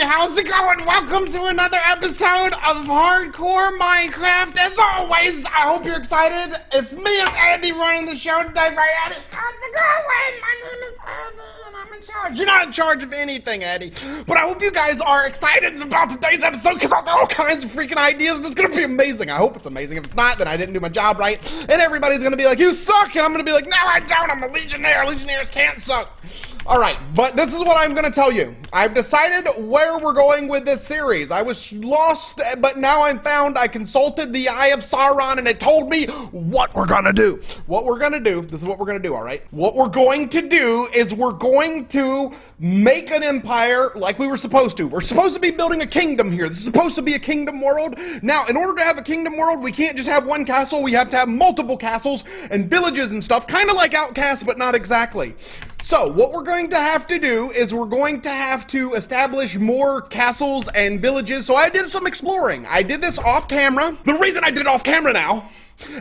how's it going? Welcome to another episode of Hardcore Minecraft. As always, I hope you're excited. It's me and Andy running the show today, right, Andy? How's it going? My name is Andy and I'm in charge. You're not in charge of anything, Andy. But I hope you guys are excited about today's episode because I've got all kinds of freaking ideas and it's going to be amazing. I hope it's amazing. If it's not, then I didn't do my job right. And everybody's going to be like, you suck. And I'm going to be like, no, I don't. I'm a Legionnaire. Legionnaires can't suck. Alright, but this is what I'm going to tell you. I've decided where we're going with this series. I was lost, but now I'm found. I consulted the Eye of Sauron, and it told me what we're going to do. What we're going to do, this is what we're going to do, alright? What we're going to do is we're going to make an empire like we were supposed to. We're supposed to be building a kingdom here. This is supposed to be a kingdom world. Now, in order to have a kingdom world, we can't just have one castle. We have to have multiple castles and villages and stuff, kind of like Outcast, but not exactly. So, what we're going to have to do is we're going to have to establish more castles and villages. So I did some exploring. I did this off camera. The reason I did it off camera now,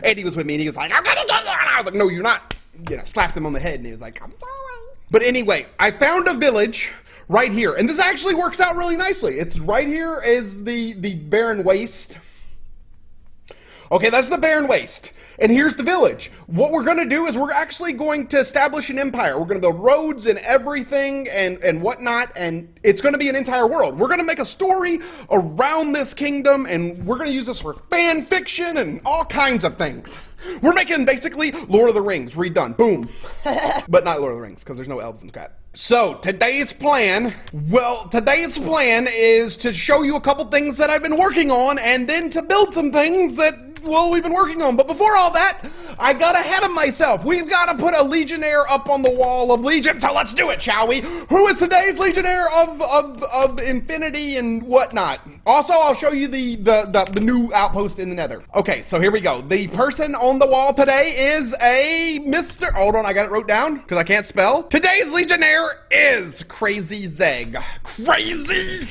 Eddie was with me and he was like, I'm gonna get there. And I was like, no, you're not. You know, slapped him on the head and he was like, I'm sorry. But anyway, I found a village right here. And this actually works out really nicely. It's right here is the barren waste. Okay, that's the barren waste. And here's the village. What we're going to do is we're actually going to establish an empire. We're going to build roads and everything and whatnot, and it's going to be an entire world. We're going to make a story around this kingdom, and we're going to use this for fan fiction and all kinds of things. We're making basically Lord of the Rings redone. Boom. But not Lord of the Rings, because there's no elves and crap. So, today's plan is to show you a couple things that I've been working on, and then to build some things that, well, we've been working on. But before all that, I got ahead of myself. We've got to put a Legionnaire up on the wall of Legion, so let's do it, shall we? Who is today's Legionnaire of Infinity and whatnot? Also, I'll show you the new outpost in the Nether. Okay, so here we go. The person on the wall today is a Mr. Hold on, I got it wrote down because I can't spell. Today's Legionnaire is Crazy Zeg. Crazy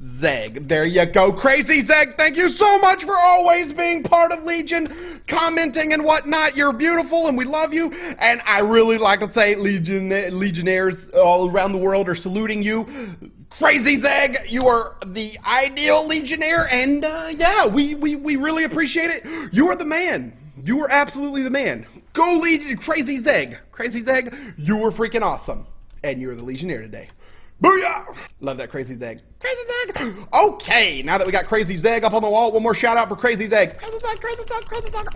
Zeg. There you go, Crazy Zeg. Thank you so much for always being part of Legion, commenting and whatnot. You're beautiful and we love you. And I really like to say Legionnaires all around the world are saluting you. Crazy Zeg, you are the ideal Legionnaire, and yeah, we really appreciate it. You are the man. You are absolutely the man. Go Legion, Crazy Zeg. Crazy Zeg, you were freaking awesome. And you're the Legionnaire today. Booyah! Love that Crazy Zeg. Crazy Zeg! Okay, now that we got Crazy Zeg up on the wall, one more shout out for Crazy Zeg. Crazy Zeg, Crazy Zeg, Crazy Zeg.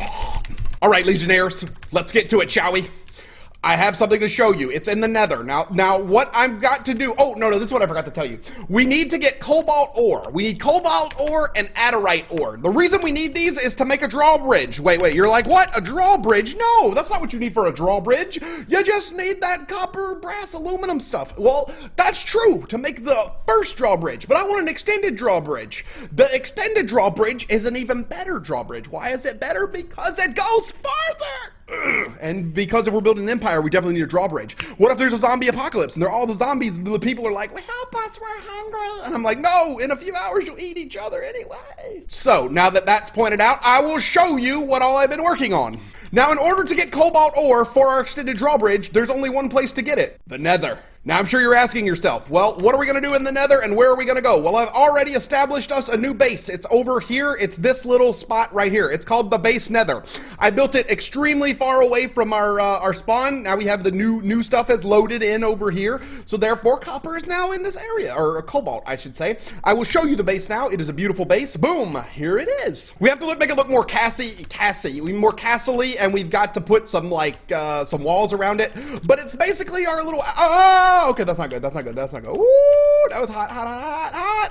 Alright, Legionnaires, let's get to it, shall we? I have something to show you. It's in the Nether. Now, what I've got to do... Oh, no, this is what I forgot to tell you. We need to get cobalt ore. We need cobalt ore and adderite ore. The reason we need these is to make a drawbridge. Wait, you're like, what? A drawbridge? No, that's not what you need for a drawbridge. You just need that copper, brass, aluminum stuff. Well, that's true to make the first drawbridge, but I want an extended drawbridge. The extended drawbridge is an even better drawbridge. Why is it better? Because it goes farther. And because if we're building an empire, we definitely need a drawbridge. What if there's a zombie apocalypse and they're all the zombies, the people are like, well, help us, we're hungry. And I'm like, no, in a few hours you'll eat each other anyway. So, now that that's pointed out, I will show you what all I've been working on. Now, in order to get cobalt ore for our extended drawbridge, there's only one place to get it. The Nether. Now, I'm sure you're asking yourself, well, what are we going to do in the Nether and where are we going to go? Well, I've already established us a new base. It's over here. It's this little spot right here. It's called the Base Nether. I built it extremely far away from our spawn. Now we have the new stuff has loaded in over here. So therefore, copper is now in this area, or cobalt, I should say. I will show you the base now. It is a beautiful base. Boom. Here it is. We have to make it look more more castle-y, and we've got to put some, like, some walls around it. But it's basically our little... okay, that's not good. Ooh, that was hot.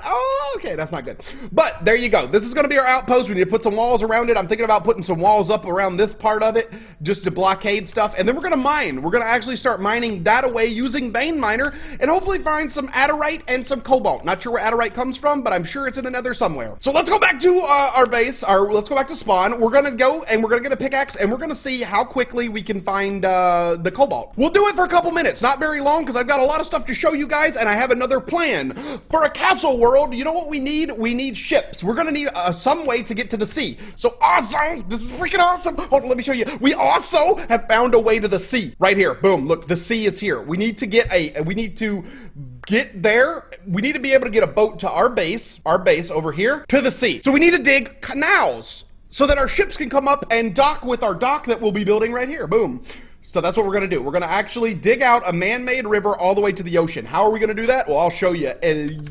Oh, okay, that's not good. But there you go. This is going to be our outpost. We need to put some walls around it. I'm thinking about putting some walls up around this part of it just to blockade stuff. And then we're going to mine. We're going to actually start mining that away using Vein Miner and hopefully find some adderite and some cobalt. Not sure where adderite comes from, but I'm sure it's in the Nether somewhere. So let's go back to our base. Let's go back to spawn. We're going to go and we're going to get a pickaxe and we're going to see how quickly we can find the cobalt. We'll do it for a couple minutes. Not very long because I've got a lot of stuff to show you guys, and I have another plan for a castle world. You know what we need? We need ships. We're gonna need some way to get to the sea. So awesome! This is freaking awesome! Hold on, let me show you. We also have found a way to the sea. Right here, boom, look, the sea is here. We need to get get there. We need to be able to get a boat to our base over here, to the sea. So we need to dig canals so that our ships can come up and dock with our dock that we'll be building right here, boom. So that's what we're gonna do. We're gonna actually dig out a man-made river all the way to the ocean. How are we gonna do that? Well, I'll show you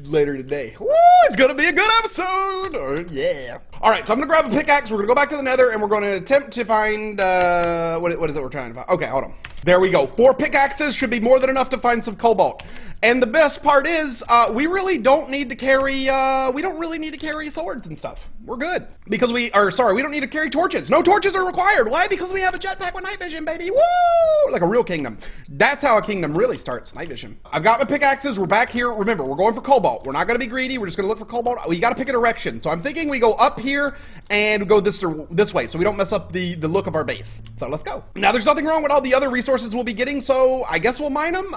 later today. Woo, it's gonna be a good episode. Oh, yeah. All right, so I'm gonna grab a pickaxe. We're gonna go back to the nether and we're gonna attempt to find, what is it we're trying to find? Okay, hold on. There we go. 4 pickaxes should be more than enough to find some cobalt. And the best part is, we really don't need to carry, we don't really need to carry swords and stuff. We're good. Because we don't need to carry torches. No torches are required. Why? Because we have a jetpack with night vision, baby. Woo! Like a real kingdom. That's how a kingdom really starts, night vision. I've got my pickaxes. We're back here. Remember, we're going for cobalt. We're not going to be greedy. We're just going to look for cobalt. We got to pick a direction. So I'm thinking we go up here and go this way so we don't mess up the look of our base. So let's go. Now, there's nothing wrong with all the other resources we'll be getting, so I guess we'll mine them.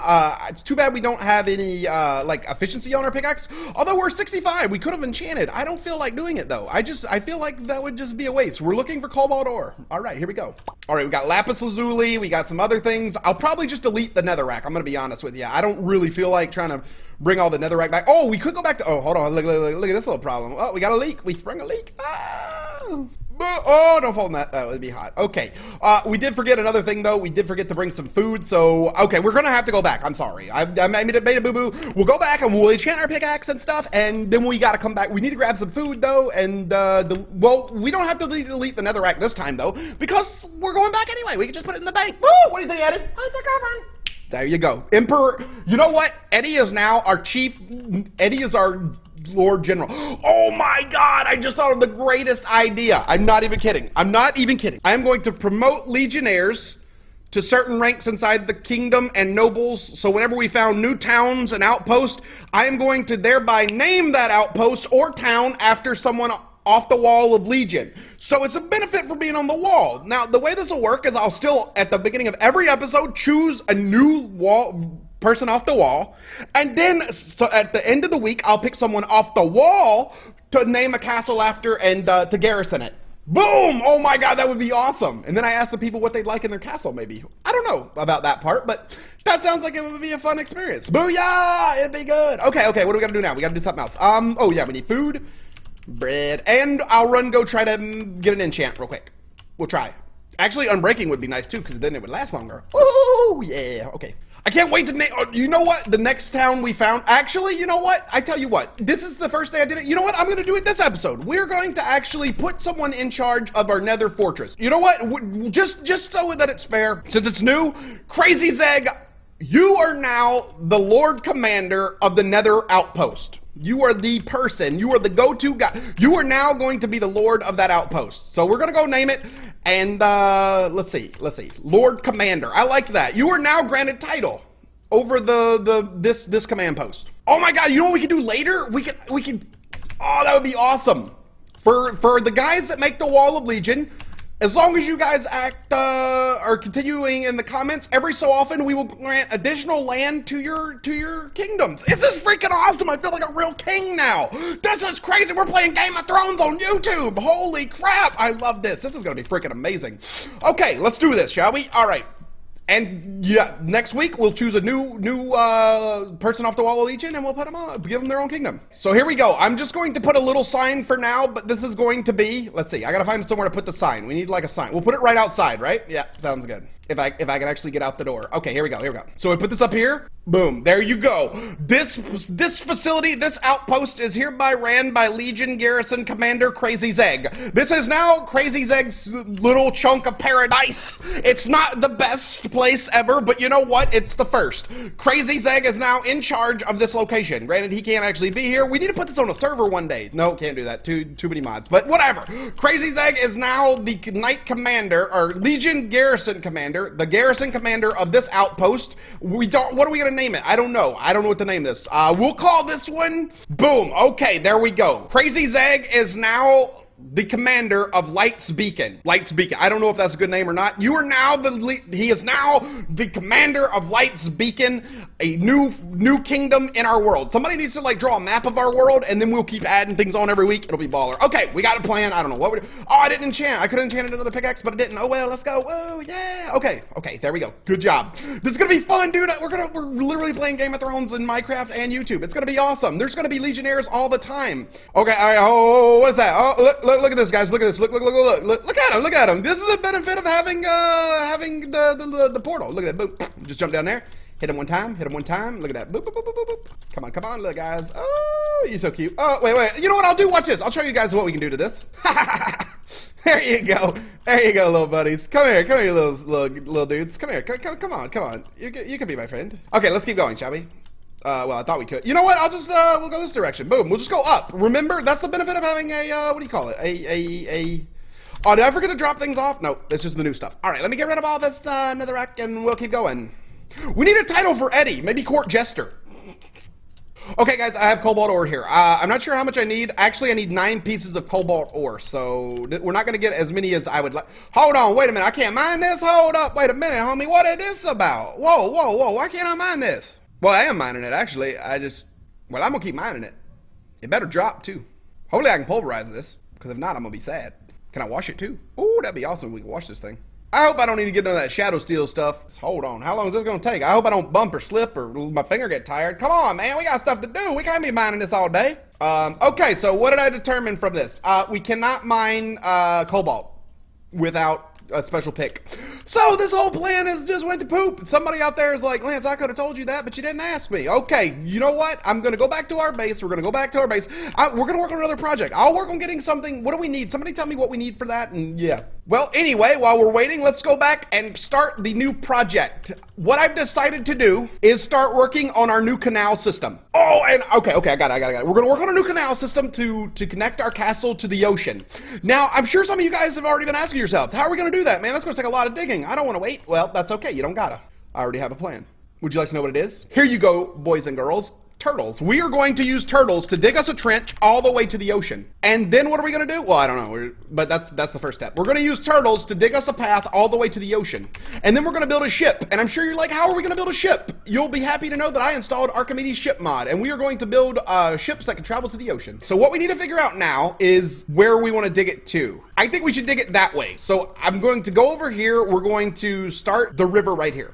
It's too bad we don't have any, like, efficiency on our pickaxe. Although we're 65, we could have enchanted. I don't feel like doing it, though. I feel like that would just be a waste. We're looking for cobalt ore. All right, here we go. All right, we got lapis lazuli. We got some other things. I'll probably just delete the netherrack. I'm going to be honest with you. I don't really feel like trying to bring all the netherrack back. Oh, we could go back to, oh, hold on. Look at this little problem. Oh, we got a leak. We sprung a leak. Oh, don't fall in that. That would be hot. Okay. We did forget another thing, though. We did forget to bring some food. So, okay, we're going to have to go back. I'm sorry. I made a boo-boo. We'll go back and we'll enchant our pickaxe and stuff. And then we got to come back. We need to grab some food, though. And, well, we don't have to delete the netherrack this time, though, because we're going back anyway. We can just put it in the bank. Woo! What do you think, Eddie? There you go. Emperor. You know what? Eddie is now our chief. Eddie is our Lord General. Oh my God, I just thought of the greatest idea. I'm not even kidding. I'm not even kidding. I am going to promote legionnaires to certain ranks inside the kingdom and nobles. So whenever we found new towns and outposts, I am going to thereby name that outpost or town after someone off the wall of Legion. So it's a benefit for being on the wall. Now, the way this will work is I'll still, at the beginning of every episode, choose a new person off the wall, and then so at the end of the week I'll pick someone off the wall to name a castle after and to garrison it. Boom! Oh my God, that would be awesome. And then I ask the people what they'd like in their castle, maybe. I don't know about that part, but that sounds like it would be a fun experience. Booyah! It'd be good. Okay, what do we gotta do now? We gotta do something else. Oh yeah, we need food, bread, and I'll go try to get an enchant real quick. We'll try. Actually, unbreaking would be nice too, because then it would last longer. Ooh, yeah, okay. I can't wait to name, you know what, the next town we found, actually, you know what, I tell you what, this is the first day I did it, you know what, I'm going to do it this episode. We're going to actually put someone in charge of our nether fortress. You know what, just so that it's fair, since it's new, Crazy Zeg, you are now the Lord Commander of the nether outpost. You are the person, you are the go-to guy. You are now going to be the Lord of that outpost. So we're going to go name it, and let's see. Lord Commander, I like that. You are now granted title over this command post. Oh my God, you know what we can do later? We can, oh, that would be awesome. For the guys that make the Wall of Legion, as long as you guys are continuing in the comments, every so often we will grant additional land to your kingdoms. This is freaking awesome. I feel like a real king now. This is crazy. We're playing Game of Thrones on YouTube. Holy crap. I love this. This is going to be freaking amazing. Okay, let's do this, shall we? All right. And yeah, next week we'll choose a new person off the Wall of Legion, and we'll put them on, give them their own kingdom. So here we go. I'm just going to put a little sign for now, but this is going to be, let's see, I gotta find somewhere to put the sign. We need like a sign. We'll put it right outside, right? Yeah, sounds good. If I can actually get out the door. Okay, here we go. So we put this up here. Boom, there you go. This facility, this outpost is hereby ran by Legion Garrison Commander Crazy Zeg. This is now Crazy Zeg's little chunk of paradise. It's not the best place ever, but you know what? It's the first. Crazy Zeg is now in charge of this location. Granted, he can't actually be here. We need to put this on a server one day. No, can't do that. Too many mods, but whatever. Crazy Zeg is now the Knight Commander, or Legion Garrison Commander, the Garrison Commander of this outpost. What are we gonna name it? I don't know what to name this. We'll call this one, boom, okay, there we go. Crazy Zeg is now the commander of Light's Beacon. I don't know if that's a good name or not. He is now the commander of Light's Beacon. a new kingdom in our world. Somebody needs to like draw a map of our world, and then we'll keep adding things on every week. It'll be baller. Okay, we got a plan. I don't know what we're doing. Oh, I didn't enchant. I could have enchanted another pickaxe, but I didn't. Oh well, let's go. Whoa, yeah. Okay, there we go. Good job. This is gonna be fun, dude. We're literally playing Game of Thrones and Minecraft and YouTube. It's gonna be awesome. There's gonna be legionnaires all the time. Okay, all right. Oh, what's that? Oh, look at this, guys. Look at this. Look at him. Look at him. This is the benefit of having the portal. Look at that. Boop. Just jump down there. Hit him one time. Look at that. Boop, boop, boop, boop, boop. Come on, look, guys. Oh, you're so cute. Oh, wait. You know what I'll do? Watch this. I'll show you guys what we can do to this. There you go, little buddies. Come here, you little dudes. Come here. Come on. You can be my friend. Okay, let's keep going, shall we? Well, I thought we could. You know what? I'll just we'll go this direction. Boom. We'll just go up. Remember, that's the benefit of having a what do you call it? Oh, did I forget to drop things off? No, it's just the new stuff. All right, let me get rid of all this netherrack, and we'll keep going. We need a title for Eddie. Maybe Court Jester. Okay, guys, I have cobalt ore here. I'm not sure how much I need. Actually, I need 9 pieces of cobalt ore, so we're not going to get as many as I would like. Hold on, wait a minute. I can't mine this? Hold up, wait a minute, homie. What is this about? Whoa. Why can't I mine this? Well, I am mining it, actually. Well, I'm going to keep mining it. It better drop, too. Hopefully, I can pulverize this, because if not, I'm going to be sad. Can I wash it, too? Ooh, that'd be awesome if we can wash this thing. I hope I don't need to get none of that shadow steel stuff. Hold on. How long is this going to take? I hope I don't bump or slip or my finger get tired. Come on, man. We got stuff to do. We can't be mining this all day. Okay, so what did I determine from this? We cannot mine cobalt without a special pick. So this whole plan is just went to poop. Somebody out there is like, Lance, I could have told you that, but you didn't ask me. Okay, you know what? I'm going to go back to our base. We're going to go back to our base. We're going to work on another project. I'll work on getting something. What do we need? Somebody tell me what we need for that, and yeah. Well, anyway, while we're waiting, let's go back and start the new project. What I've decided to do is start working on our new canal system. Oh, and okay, I got it. We're going to work on a new canal system to connect our castle to the ocean. Now, I'm sure some of you guys have already been asking yourself, how are we going to do that, man? That's going to take a lot of digging. I don't want to wait. Well, that's okay. You don't gotta. I already have a plan. Would you like to know what it is? Here you go, boys and girls. Turtles. We are going to use turtles to dig us a trench all the way to the ocean. And then what are we going to do? Well, I don't know. But that's the first step. We're going to use turtles to dig us a path all the way to the ocean. And then we're going to build a ship. And I'm sure you're like, how are we going to build a ship? You'll be happy to know that I installed Archimedes ship mod. And we are going to build ships that can travel to the ocean. So what we need to figure out now is where we want to dig it to. I think we should dig it that way. So I'm going to go over here. We're going to start the river right here.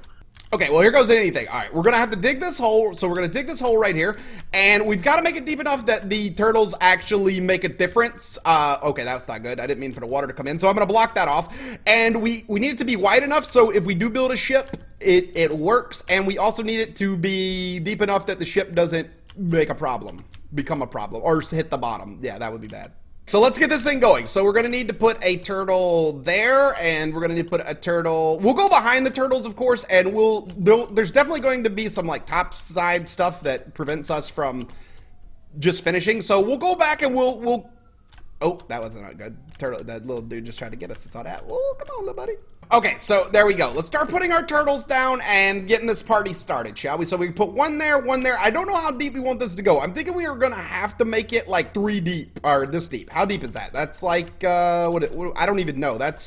Okay, well, here goes anything. All right, we're going to have to dig this hole. So we're going to dig this hole right here. And we've got to make it deep enough that the turtles actually make a difference. Okay, that's not good. I didn't mean for the water to come in. So I'm going to block that off. And we need it to be wide enough so if we do build a ship, it works. And we also need it to be deep enough that the ship doesn't become a problem, or hit the bottom. Yeah, that would be bad. So let's get this thing going. So we're going to need to put a turtle there, and we're going to need to put a turtle. We'll go behind the turtles, of course, and there's definitely going to be some like top side stuff that prevents us from just finishing. So we'll go back and we'll oh, that wasn't not good. Turtle, that little dude just tried to get us. I saw that. Oh, come on, little buddy. Okay, so there we go. Let's start putting our turtles down and getting this party started, shall we? So we put one there, one there. I don't know how deep we want this to go. I'm thinking we are going to have to make it like 3 deep, or this deep. How deep is that? That's like, I don't even know. That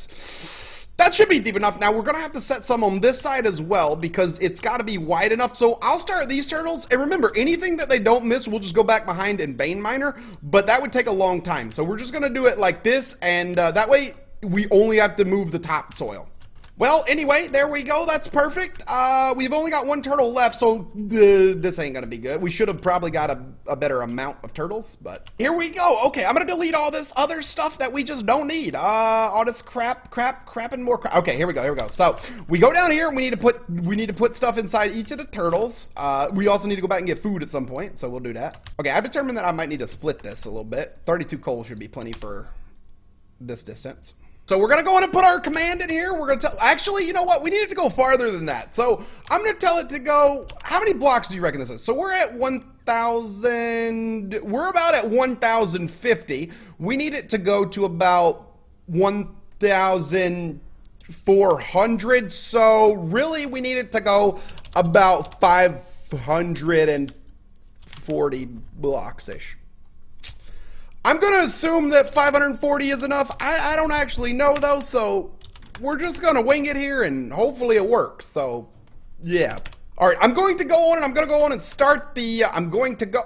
should be deep enough. Now, we're going to have to set some on this side as well because it's got to be wide enough. So I'll start these turtles. And remember, anything that they don't miss, we'll just go back behind and Bane Miner. But that would take a long time. So we're just going to do it like this. And that way, we only have to move the top soil. Well, anyway, there we go. That's perfect. We've only got 1 turtle left, so this ain't going to be good. We should have probably got a better amount of turtles, but here we go. Okay, I'm going to delete all this other stuff that we just don't need. All this crap, and more crap. Okay, here we go. So we go down here, and we need to put stuff inside each of the turtles. We also need to go back and get food at some point, so we'll do that. Okay, I've determined that I might need to split this a little bit. 32 coal should be plenty for this distance. So we're going to go in and put our command in here. We're going to tell, actually, you know what? We need it to go farther than that. So I'm going to tell it to go, how many blocks do you reckon this is? So we're at 1,000, we're about at 1,050. We need it to go to about 1,400. So really we need it to go about 540 blocks-ish. I'm going to assume that 540 is enough. I don't actually know, though, so we're just going to wing it here, and hopefully it works. So, yeah. All right, I'm going to go on and I'm going to go on and start the, I'm going to go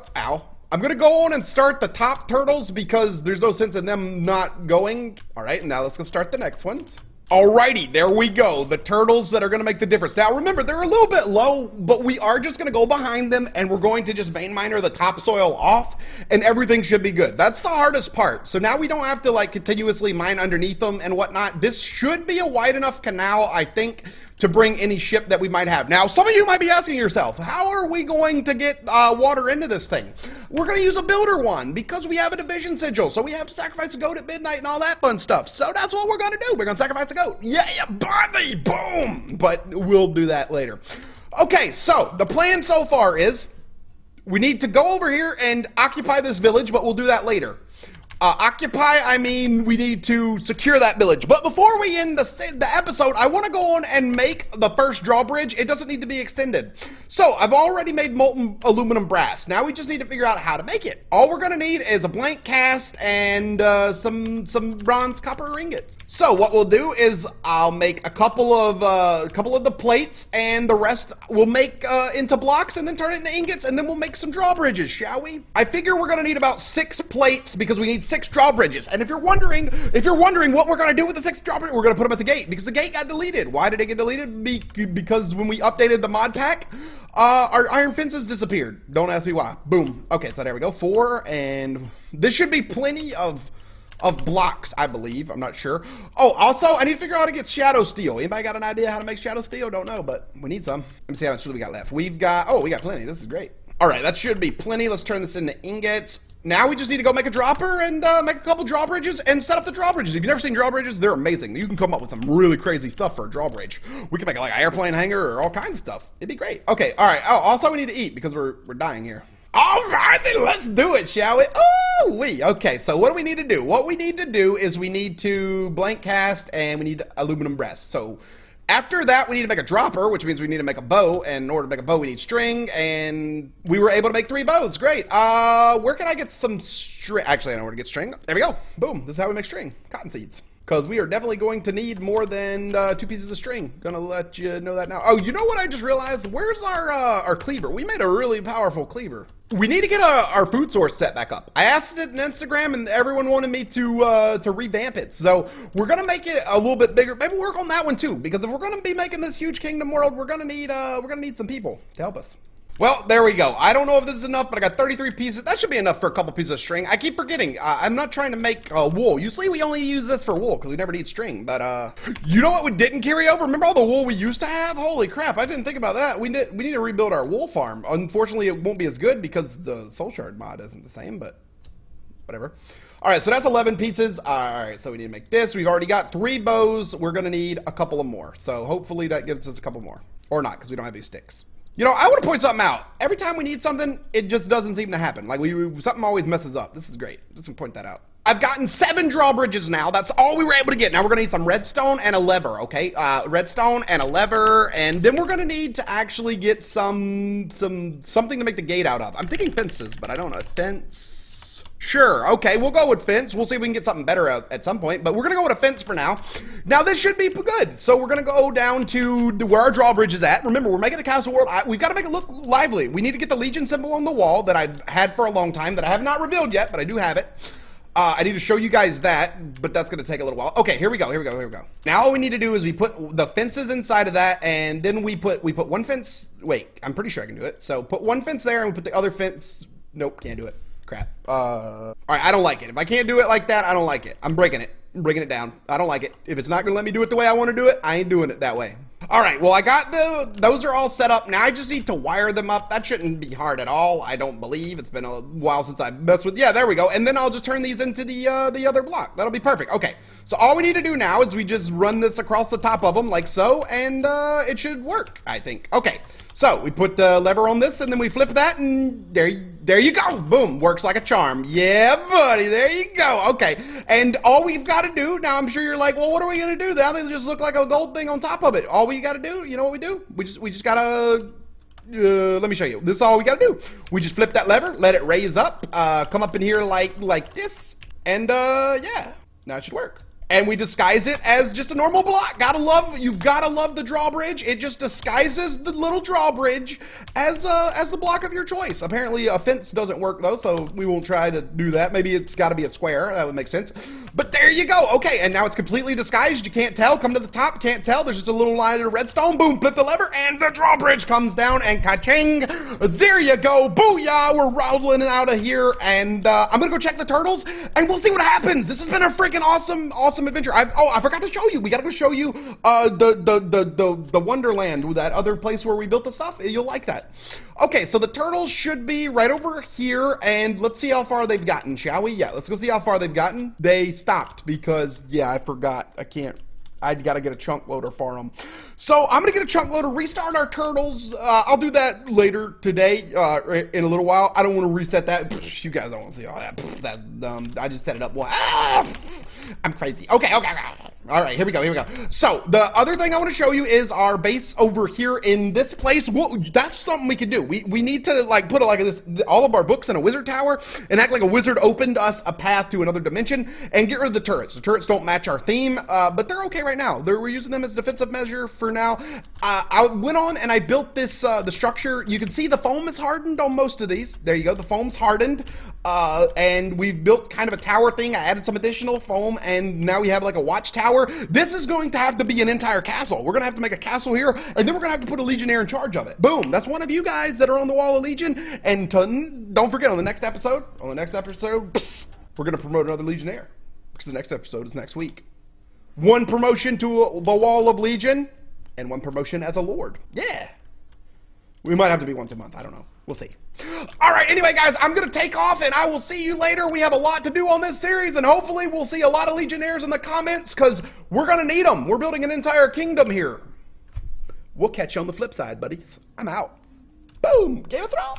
on and start the top turtles because there's no sense in them not going. All right, now let's go start the next ones. Alrighty, there we go. The turtles that are going to make the difference. Now, remember, they're a little bit low, but we are just going to go behind them, and we're going to just vein miner the topsoil off, and everything should be good. That's the hardest part. So now we don't have to, like, continuously mine underneath them and whatnot. This should be a wide enough canal, I think, to bring any ship that we might have. Now, some of you might be asking yourself, how are we going to get water into this thing? We're going to use a builder one because we have a division sigil. So we have to sacrifice a goat at midnight and all that fun stuff. So that's what we're going to do. We're going to sacrifice a goat. Yeah, buddy, boom. But we'll do that later. Okay, so the plan so far is we need to go over here and occupy this village, but we'll do that later. Occupy, I mean, we need to secure that village. But before we end the episode, I want to go on and make the first drawbridge. It doesn't need to be extended. So, I've already made molten aluminum brass. Now we just need to figure out how to make it. All we're going to need is a blank cast and some bronze copper ingots. So, what we'll do is I'll make a couple of the plates, and the rest we'll make into blocks and then turn it into ingots, and then we'll make some drawbridges, shall we? I figure we're going to need about 6 plates because we need 6 drawbridges. And if you're wondering what we're going to do with the 6 drawbridges, we're going to put them at the gate because the gate got deleted. Why did it get deleted? Because when we updated the mod pack, our iron fences disappeared. Don't ask me why. Boom. Okay, so there we go. 4, and this should be plenty of blocks, I believe. I'm not sure. Oh, also, I need to figure out how to get shadow steel. Anybody got an idea how to make shadow steel? Don't know, but we need some. Let me see how much we got left. We got plenty. This is great. All right, that should be plenty. Let's turn this into ingots. Now we just need to go make a dropper and make a couple drawbridges and set up the drawbridges. If you've never seen drawbridges, they're amazing. You can come up with some really crazy stuff for a drawbridge. We can make like an airplane hangar or all kinds of stuff. It'd be great. Okay, all right. Oh, also we need to eat because we're dying here. All right, then let's do it, shall we? Okay, so what do we need to do? What we need to do is we need to blank cast and we need aluminum breast. So after that, we need to make a dropper, which means we need to make a bow, and in order to make a bow, we need string, and we were able to make 3 bows. Great. Where can I get some string? Actually, I know where to get string. There we go. Boom. This is how we make string. Cotton seeds. Because we are definitely going to need more than 2 pieces of string. Gonna let you know that now. Oh, you know what I just realized? Where's our cleaver? We made a really powerful cleaver. We need to get our food source set back up. I asked it on Instagram, and everyone wanted me to revamp it. So we're gonna make it a little bit bigger. Maybe work on that one too, because if we're gonna be making this huge kingdom world, we're gonna need some people to help us. Well, there we go. I don't know if this is enough, but I got 33 pieces. That should be enough for a couple pieces of string. I keep forgetting. I'm not trying to make wool. Usually we only use this for wool because we never need string. But you know what we didn't carry over? Remember all the wool we used to have? Holy crap, I didn't think about that. We need to rebuild our wool farm. Unfortunately, it won't be as good because the soul shard mod isn't the same, but whatever. All right, so that's 11 pieces. All right, so we need to make this. We've already got 3 bows. We're going to need a couple of more. So hopefully that gives us a couple more. Or not, because we don't have any sticks. You know, I want to point something out. Every time we need something, it just doesn't seem to happen. Like, something always messes up. This is great. Just want to point that out. I've gotten 7 drawbridges now. That's all we were able to get. Now we're going to need some redstone and a lever, okay? Redstone and a lever, and then we're going to need to actually get something to make the gate out of. I'm thinking fences, but I don't know. Fence. Sure, okay, we'll go with fence. We'll see if we can get something better at some point, but we're going to go with a fence for now. Now, this should be good. So we're going to go down to where our drawbridge is at. Remember, we're making a castle world. We've got to make it look lively. We need to get the Legion symbol on the wall that I've had for a long time that I have not revealed yet, but I do have it. I need to show you guys that, but that's going to take a little while. Okay, here we go. Now all we need to do is we put the fences inside of that, and then we put one fence. Wait, I'm pretty sure I can do it. So put one fence there, and we put the other fence. Nope, can't do it. Crap. All right, I don't like it. If I can't do it like that, I don't like it. I'm breaking it. I'm breaking it down. I don't like it. If it's not going to let me do it the way I want to do it, I ain't doing it that way. All right, well, I got those are all set up. Now I just need to wire them up. That shouldn't be hard at all, I don't believe. It's been a while since I've messed with, yeah, there we go. And then I'll just turn these into the other block. That'll be perfect. Okay, so all we need to do now is we just run this across the top of them like so, and it should work, I think. Okay, so we put the lever on this, and then we flip that, and there you go. Boom, works like a charm. Yeah, buddy, there you go. Okay, and all we've got to do, now I'm sure you're like, well, what are we going to do? Now they just look like a gold thing on top of it. All we got to do, you know what we do? We just got to, let me show you. This is all we got to do. We just flip that lever, let it raise up, come up in here like this, and yeah, now it should work. and we disguise it as just a normal block. You've gotta love the drawbridge. It just disguises the little drawbridge as the block of your choice. Apparently a fence doesn't work though, so we won't try to do that. Maybe it's gotta be a square, that would make sense. But there you go. Okay, and now it's completely disguised. You can't tell. Come to the top, can't tell. There's just a little line of redstone. Boom, flip the lever, and the drawbridge comes down, and ka-ching. There you go. Booyah, we're rolling out of here, and I'm gonna go check the turtles, and we'll see what happens. This has been a freaking awesome adventure. I forgot to show you. We gotta go show you the Wonderland, that other place where we built the stuff. You'll like that. Okay, so the turtles should be right over here, and let's see how far they've gotten, shall we? Yeah, let's go see how far they've gotten. They stopped because, yeah, I forgot. I gotta get a chunk loader for them. So I'm gonna get a chunk loader, restart our turtles. I'll do that later today, in a little while. I don't want to reset that. You guys don't want to see all that. I just set it up. I'm crazy. Okay. All right, here we go. So the other thing I want to show you is our base over here in this place. Well, that's something we can do. We need to like put all of our books in a wizard tower and act like a wizard opened us a path to another dimension and get rid of the turrets. The turrets don't match our theme, but they're okay right now. We're using them as a defensive measure for now. I went on and I built this the structure. You can see the foam is hardened on most of these. There you go. The foam's hardened, and we've built kind of a tower thing. I added some additional foam, and now we have like a watchtower. This is going to have to be an entire castle. We're going to have to make a castle here, and then we're going to have to put a legionnaire in charge of it. Boom. That's one of you guys that are on the Wall of Legion. And don't forget, on the next episode, we're going to promote another legionnaire, because the next episode is next week. One promotion to the Wall of Legion, and one promotion as a lord. Yeah. We might have to be once a month. I don't know. We'll see. All right, anyway, guys, I'm going to take off, and I will see you later. We have a lot to do on this series, and hopefully we'll see a lot of Legionnaires in the comments, because we're going to need them. We're building an entire kingdom here. We'll catch you on the flip side, buddies. I'm out. Boom. Game of Thrones.